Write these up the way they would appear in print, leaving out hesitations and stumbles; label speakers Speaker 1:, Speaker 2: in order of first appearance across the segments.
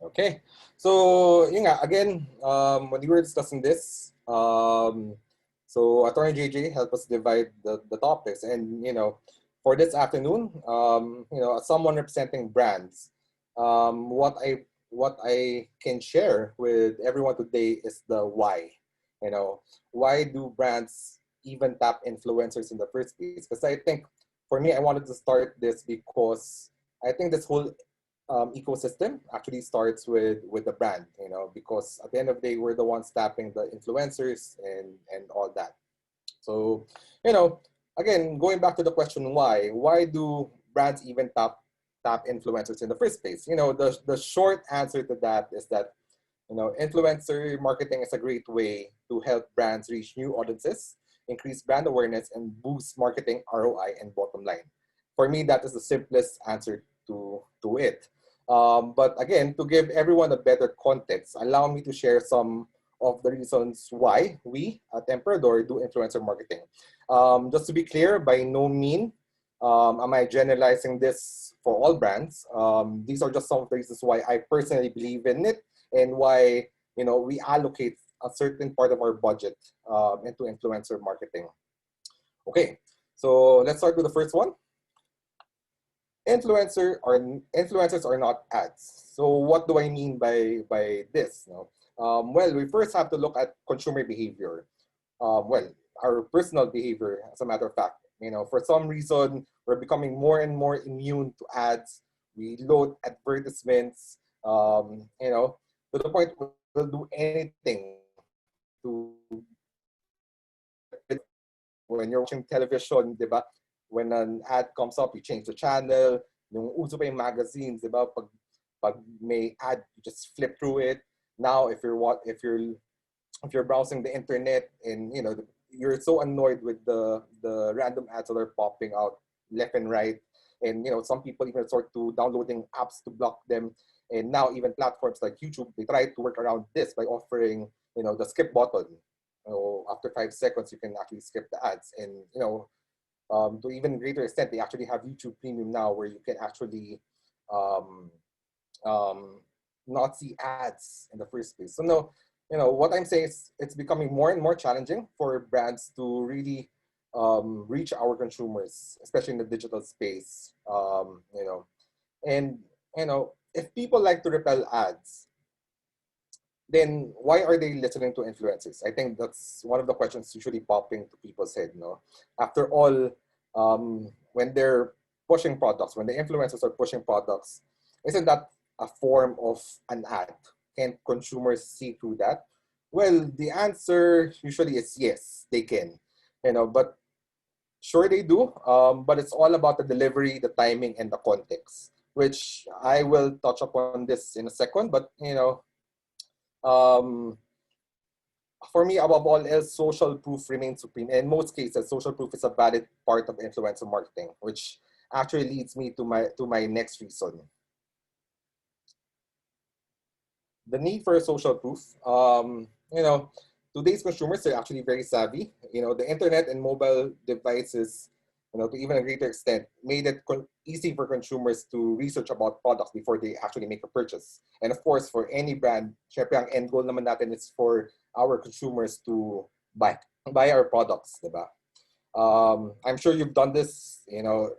Speaker 1: Okay. So, yun nga, again, when we were discussing this, so Attorney JJ helped us divide the topics. And, for this afternoon, as someone representing brands, what I can share with everyone today is the why. Why do brands even tap influencers in the first place? Because I think for me, I wanted to start this because I think this whole ecosystem actually starts with the brand, because at the end of the day, we're the ones tapping the influencers and all that. So, you know, again, going back to the question why do brands even tap influencers in the first place? The short answer to that is that influencer marketing is a great way to help brands reach new audiences, increase brand awareness, and boost marketing ROI and bottom line. For me, that is the simplest answer to it. But again, to give everyone a better context, allow me to share some of the reasons why we at Emperador do influencer marketing. Just to be clear, by no mean am I generalizing this for all brands. These are just some of the reasons why I personally believe in it and why we allocate a certain part of our budget into influencer marketing. Okay, so let's start with the first one. Influencers are not ads. So what do I mean by this? Well, we first have to look at consumer behavior. Well, our personal behavior, as a matter of fact. For some reason, we're becoming more and more immune to ads. We load advertisements. To the point we'll do anything to when you're watching television, diba? When an ad comes up, you change the channel. Yung uso pa yung magazines, diba? Pag may ad, you just flip through it. Now, if you're browsing the internet and you're so annoyed with the random ads that are popping out left and right, and some people even resort to downloading apps to block them. And now even platforms like YouTube, they try to work around this by offering the skip button. After 5 seconds, you can actually skip the ads, and to even greater extent, they actually have YouTube Premium now, where you can actually um, um, not see ads in the first place. So no, what I'm saying is it's becoming more and more challenging for brands to really reach our consumers, especially in the digital space. And if people like to repel ads, then why are they listening to influencers? I think that's one of the questions usually popping to people's head. After all, when they're pushing products, when the influencers are pushing products, isn't that a form of an ad? Can consumers see through that? Well, the answer usually is yes, they can. But sure they do. But it's all about the delivery, the timing, and the context, which I will touch upon this in a second. But um, for me, above all else, social proof remains supreme. In most cases, social proof is a valid part of influencer marketing, which actually leads me to my next reason. The need for social proof. Today's consumers are actually very savvy. The internet and mobile devices, to even a greater extent, made it easy for consumers to research about products before they actually make a purchase. And of course, for any brand, syempre ang end goal naman natin is for our consumers to buy our products, diba? I'm sure you've done this,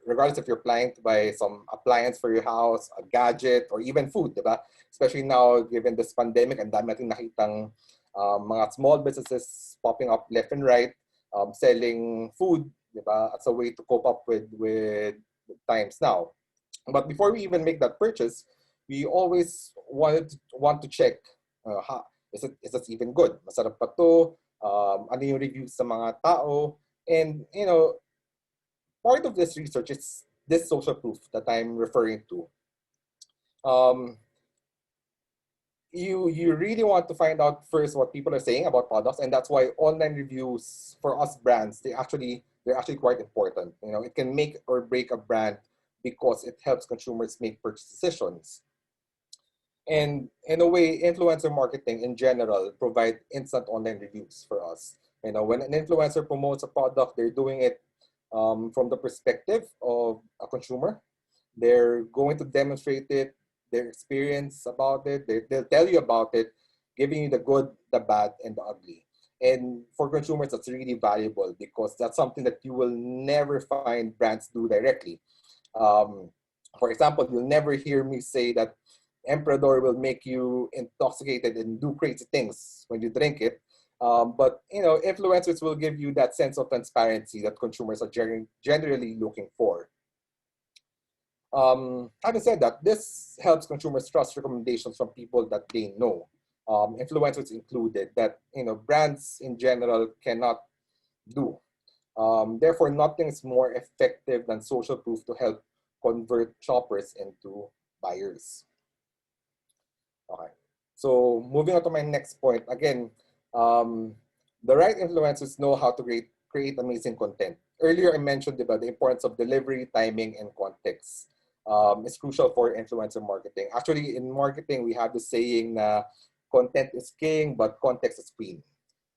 Speaker 1: regardless if you're planning to buy some appliance for your house, a gadget, or even food, diba? Especially now, given this pandemic, and dami natin nakitang mga small businesses popping up left and right, selling food, diba? As a way to cope up with times now. But before we even make that purchase, we always want to check, is it even good? Masarap pa to? Ano yung reviews sa mga tao? And part of this research is this social proof that I'm referring to. You really want to find out first what people are saying about products, and that's why online reviews for us brands, they're actually quite important. It can make or break a brand because it helps consumers make purchase decisions. And in a way, influencer marketing in general provide instant online reviews for us. When an influencer promotes a product, they're doing it from the perspective of a consumer. They're going to demonstrate it. their experience about it. They'll tell you about it, giving you the good, the bad, and the ugly. And for consumers, that's really valuable because that's something that you will never find brands do directly. Um, for example, you'll never hear me say that Emperador will make you intoxicated and do crazy things when you drink it. But influencers will give you that sense of transparency that consumers are generally looking for. Having said that, this helps consumers trust recommendations from people that they know, influencers included, that brands in general cannot do. Therefore, nothing is more effective than social proof to help convert shoppers into buyers. Okay. So moving on to my next point, again, um, the right influencers know how to create amazing content. Earlier, I mentioned about the importance of delivery, timing, and context. It's crucial for influencer marketing. Actually, in marketing, we have the saying na content is king, but context is queen.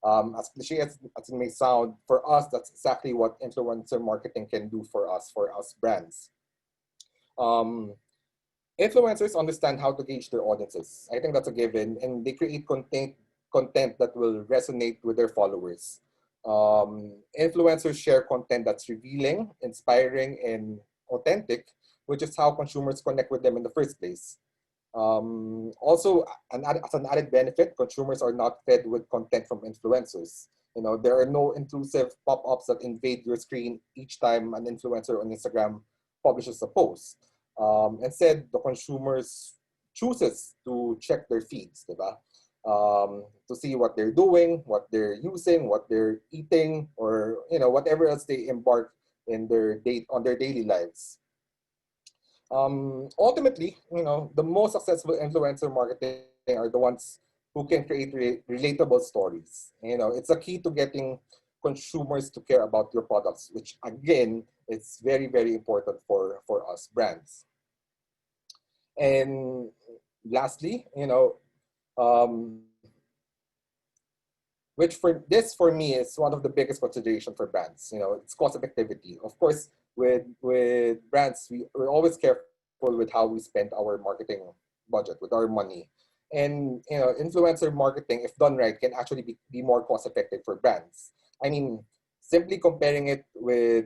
Speaker 1: As cliche as it may sound, for us, that's exactly what influencer marketing can do for us brands. Um, Influencers understand how to gauge their audiences. I think that's a given, and they create content that will resonate with their followers. Influencers share content that's revealing, inspiring, and authentic, which is how consumers connect with them in the first place. Also, as an added benefit, consumers are not fed with content from influencers. There are no intrusive pop-ups that invade your screen each time an influencer on Instagram publishes a post. Instead, the consumers chooses to check their feeds, diba? To see what they're doing, what they're using, what they're eating, or whatever else they embark in their daily lives. Ultimately, the most successful influencer marketing are the ones who can create relatable stories. It's a key to getting consumers to care about your products, which again, it's very, very important for us brands. And lastly, um, which for me is one of the biggest consideration for brands. It's cost effectivity. Of course, with brands, we're always careful with how we spend our marketing budget with our money. And influencer marketing, if done right, can actually be more cost effective for brands. I mean, simply comparing it with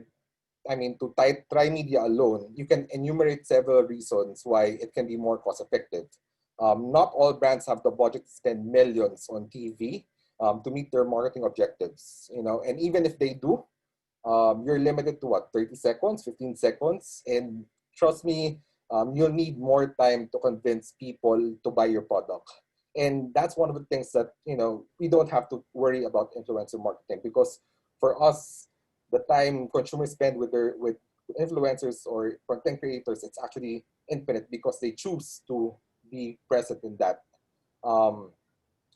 Speaker 1: to try media alone, you can enumerate several reasons why it can be more cost effective. Not all brands have the budget to spend millions on TV to meet their marketing objectives. And even if they do, you're limited to what, 30 seconds, 15 seconds, and trust me, you'll need more time to convince people to buy your product. And that's one of the things that we don't have to worry about influencer marketing, because for us, the time consumers spend with influencers or content creators, it's actually infinite because they choose to be present in that. Um,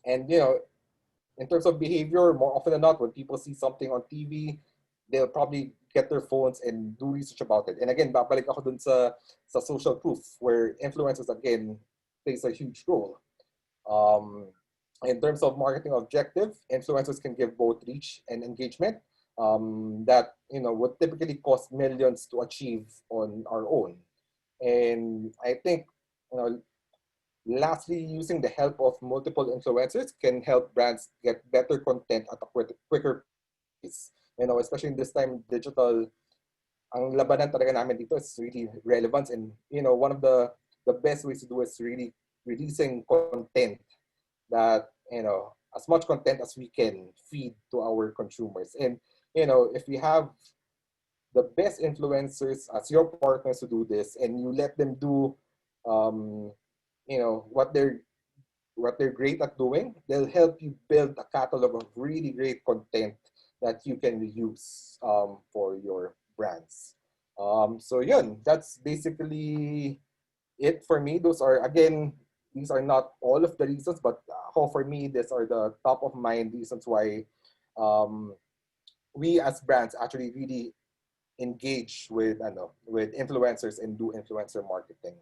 Speaker 1: and in terms of behavior, more often than not, when people see something on TV, they'll probably get their phones and do research about it. And again, babalik ako dun sa social proof, where influencers again plays a huge role. Um, in terms of marketing objective, influencers can give both reach and engagement that would typically cost millions to achieve on our own. And I think lastly, using the help of multiple influencers can help brands get better content at a quicker pace. Especially in this time, digital, ang labanan talaga namin dito is really relevance. And, one of the best ways to do is really releasing content that, as much content as we can feed to our consumers. And, if we have the best influencers as your partners to do this, and you let them do, um, what they're great at doing, they'll help you build a catalog of really great content that you can use for your brands. So yun, that's basically it for me. These are not all of the reasons, but for me, these are the top of mind reasons why um, we as brands actually really engage with influencers and do influencer marketing.